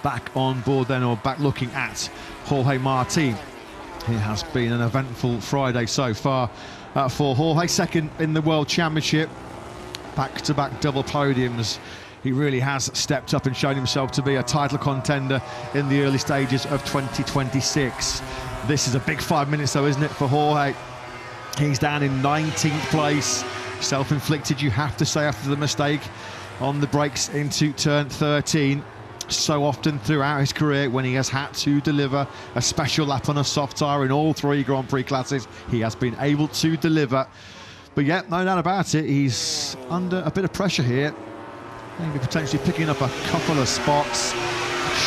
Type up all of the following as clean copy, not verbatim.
back on board then, or back looking at Jorge Martin. It has been an eventful Friday so far for Jorge. Second in the World Championship, back-to-back double podiums. He really has stepped up and shown himself to be a title contender in the early stages of 2026. This is a big 5 minutes though, isn't it, for Jorge? He's down in 19th place. Self-inflicted, you have to say, after the mistake on the brakes into turn 13. So often throughout his career, when he has had to deliver a special lap on a soft tyre in all three Grand Prix classes, he has been able to deliver. But yeah, no doubt about it, he's under a bit of pressure here. Maybe potentially picking up a couple of spots.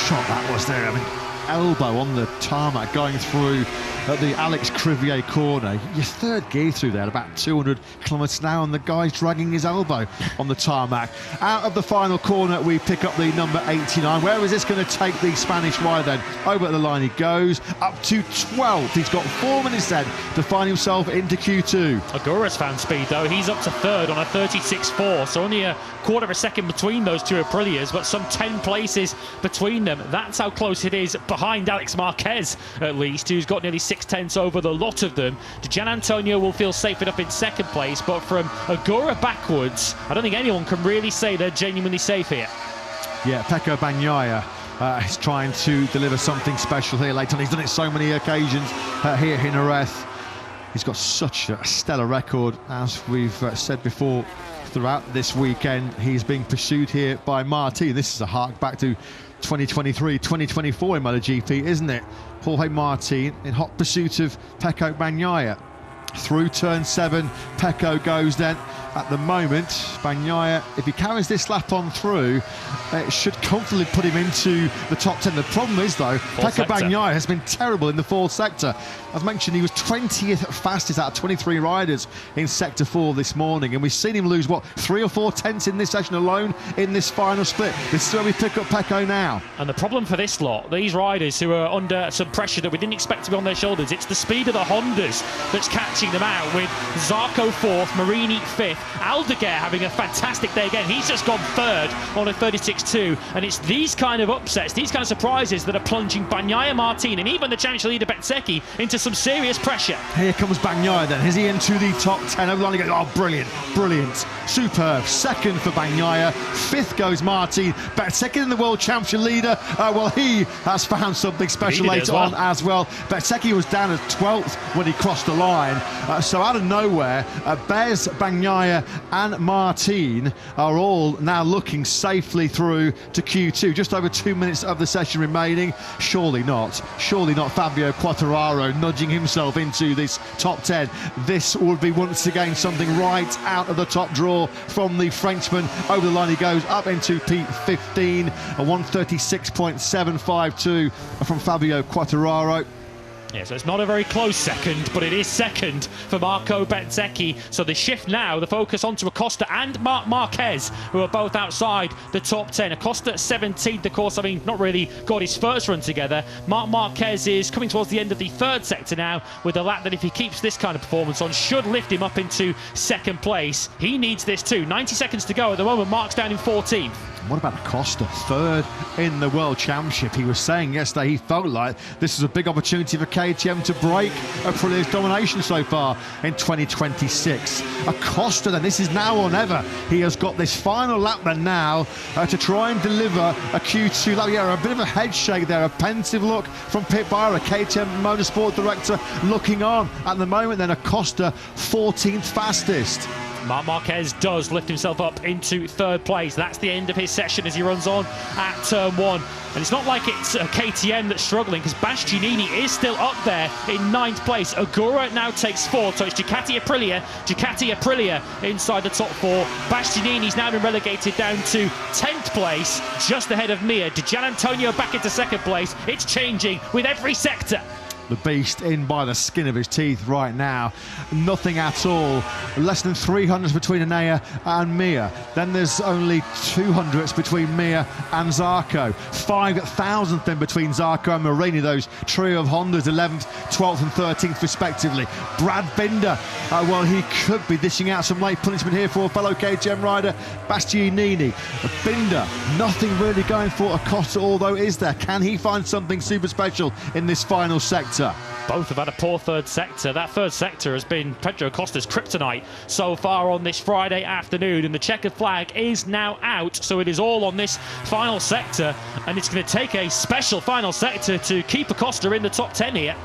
Shot that was there. I mean, elbow on the tarmac going through at the Alex Crivier corner. Your third gear through there, about 200 kilometres an hour, and the guy's dragging his elbow on the tarmac. Out of the final corner, we pick up the number 89. Where is this going to take the Spanish rider then? Over the line he goes, up to 12th. He's got 4 minutes then to find himself into Q2. Agura's found speed though. He's up to third on a 36.4, so only a quarter of a second between those two Aprilias, but some 10 places between them. That's how close it is behind Alex Marquez, at least, who's got nearly 6/10 over the lot of them. Gian Antonio will feel safe enough in second place, but from Agura backwards, I don't think anyone can really say they're genuinely safe here. Yeah, Pecco Bagnaia is trying to deliver something special here later on. He's done it so many occasions here in Jerez. He's got such a stellar record, as we've said before. Throughout this weekend, he's being pursued here by Martin. This is a hark back to 2023, 2024 in MotoGP, isn't it? Jorge Martin in hot pursuit of Pecco Bagnaia. Through turn 7, Pecco goes then. At the moment, Bagnaia, if he carries this lap on through, it should comfortably put him into the top 10. The problem is, though, Pecco Bagnaia has been terrible in the fourth sector. As mentioned, he was 20th fastest out of 23 riders in Sector 4 this morning, and we've seen him lose, what, 3 or 4 tenths in this session alone in this final split. This is where we pick up Pecco now. And the problem for this lot, these riders who are under some pressure that we didn't expect to be on their shoulders, it's the speed of the Hondas that's catching them out, with Zarco 4th, Marini 5th, Aldeguer having a fantastic day again. He's just gone third on a 36.2, and it's these kind of upsets, these kind of surprises that are plunging Bagnaia, Martin, and even the championship leader Bezzecchi into some serious pressure. Here comes Bagnaia then. Is he into the top 10? Over the line he goes. Oh, brilliant, brilliant, superb. Second for Bagnaia, 5th goes Martin. Bezzecchi in the World Championship leader. Well, he has found something special later on as well. Bezzecchi was down at 12th when he crossed the line. So out of nowhere, Bez, Bagnaia and Martin are all now looking safely through to Q2. Just over 2 minutes of the session remaining. Surely not Fabio Quartararo nudging himself into this top 10. This would be once again something right out of the top draw from the Frenchman. Over the line he goes, up into P15, a 136.752 from Fabio Quartararo. Yeah, so it's not a very close second, but it is second for Marco Bezzecchi. So the shift now, the focus onto Acosta and Marc Marquez, who are both outside the top 10. Acosta 17th, of course, not really got his first run together. Marc Marquez is coming towards the end of the third sector now, with a lap that, if he keeps this kind of performance on, should lift him up into second place. He needs this too. 90 seconds to go. At the moment, Marc's down in 14th. What about Acosta, third in the World Championship? He was saying yesterday he felt like this was a big opportunity for KTM to break Aprilia's domination so far in 2026. Acosta then, this is now or never. He has got this final lap then now to try and deliver a Q2 lap. Yeah, a bit of a head shake there, a pensive look from Pit Byra, KTM Motorsport Director, looking on. At the moment then, Acosta 14th fastest. Marc Marquez does lift himself up into third place. That's the end of his session as he runs on at turn 1. And it's not like it's KTM that's struggling, because Bastianini is still up there in 9th place. Agura now takes 4th, so it's Ducati Aprilia inside the top 4. Bastianini's now been relegated down to 10th place, just ahead of Mir. Gian Antonio back into second place. It's changing with every sector. The beast in by the skin of his teeth right now. Nothing at all. Less than 300s between Enea and Mir. Then there's only 200s between Mir and Zarco. 5,000th then between Zarco and Marini. Those trio of Hondas, 11th, 12th and 13th respectively. Brad Binder, well, he could be dishing out some late punishment here for fellow KTM rider Bastianini. Binder, nothing really going for Acosta, although is there? Can he find something super special in this final sector? Both have had a poor third sector. That third sector has been Pedro Acosta's kryptonite so far on this Friday afternoon, and the checkered flag is now out, so it is all on this final sector, and it's going to take a special final sector to keep Acosta in the top 10 here.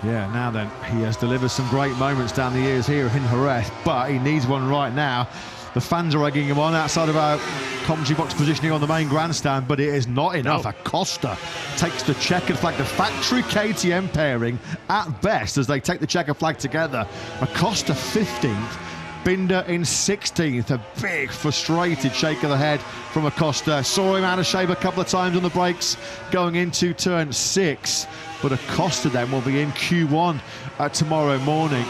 Yeah, now then, he has delivered some great moments down the years here in Jerez, but he needs one right now. The fans are egging him on outside of our commentary box positioning on the main grandstand, but it is not enough. No. Acosta takes the checkered flag, the factory KTM pairing at best as they take the checkered flag together. Acosta 15th, Binder in 16th. A big frustrated shake of the head from Acosta. Saw him out of shape a couple of times on the brakes going into turn 6, but Acosta then will be in Q1 tomorrow morning.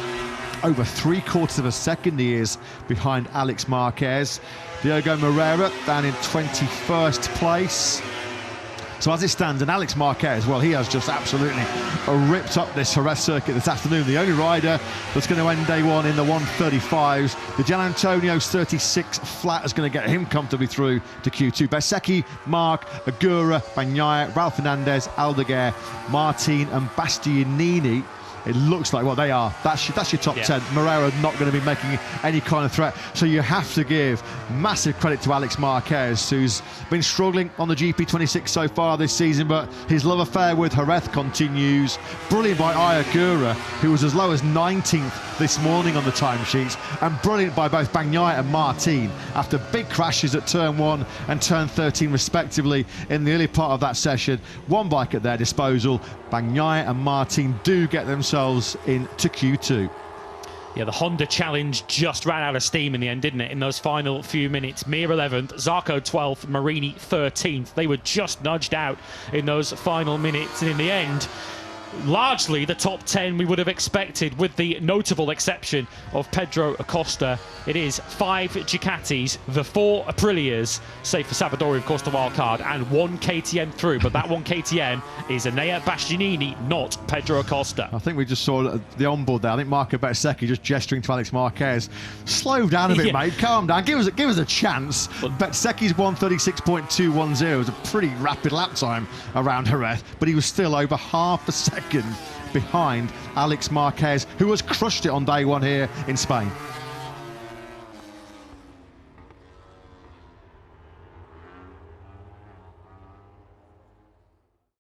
Over 3/4 of a second he is behind Alex Marquez. Diogo Moreira down in 21st place. So as it stands, and Alex Marquez, well, he has just absolutely ripped up this Jerez circuit this afternoon. The only rider that's going to end day one in the 135s. The Gian Antonio's 36 flat is going to get him comfortably through to Q2. Bezzecchi, Marc, Agura, Bagnaia, Ralph Fernandez, Aldeguer, Martin and Bastianini. It looks like, well, they are. That's your top 10. Moreira not going to be making any kind of threat. So you have to give massive credit to Alex Marquez, who's been struggling on the GP26 so far this season, but his love affair with Jerez continues. Brilliant by Ayagura, who was as low as 19th this morning on the timesheets, and brilliant by both Bagnaia and Martin after big crashes at turn 1 and turn 13 respectively in the early part of that session. One bike at their disposal. Bagnaia and Martin do get themselves into Q2. Yeah, the Honda Challenge just ran out of steam in the end, didn't it? In those final few minutes. Mir 11th, Zarco 12th, Marini 13th. They were just nudged out in those final minutes, and in the end, largely the top 10 we would have expected, with the notable exception of Pedro Acosta. It is 5 Ducatis, the 4 Aprilias, save for Savadori, of course, the wild card, and 1 KTM through. But that 1 KTM is Enea Bastianini, not Pedro Acosta. I think we just saw the onboard there. I think Marco Bezzecchi just gesturing to Alex Marquez. Slow down a bit, mate. Calm down. Give us a chance. Bezzecchi's 136.210 was a pretty rapid lap time around Jerez, but he was still over half a second behind Alex Marquez, who has crushed it on day one here in Spain.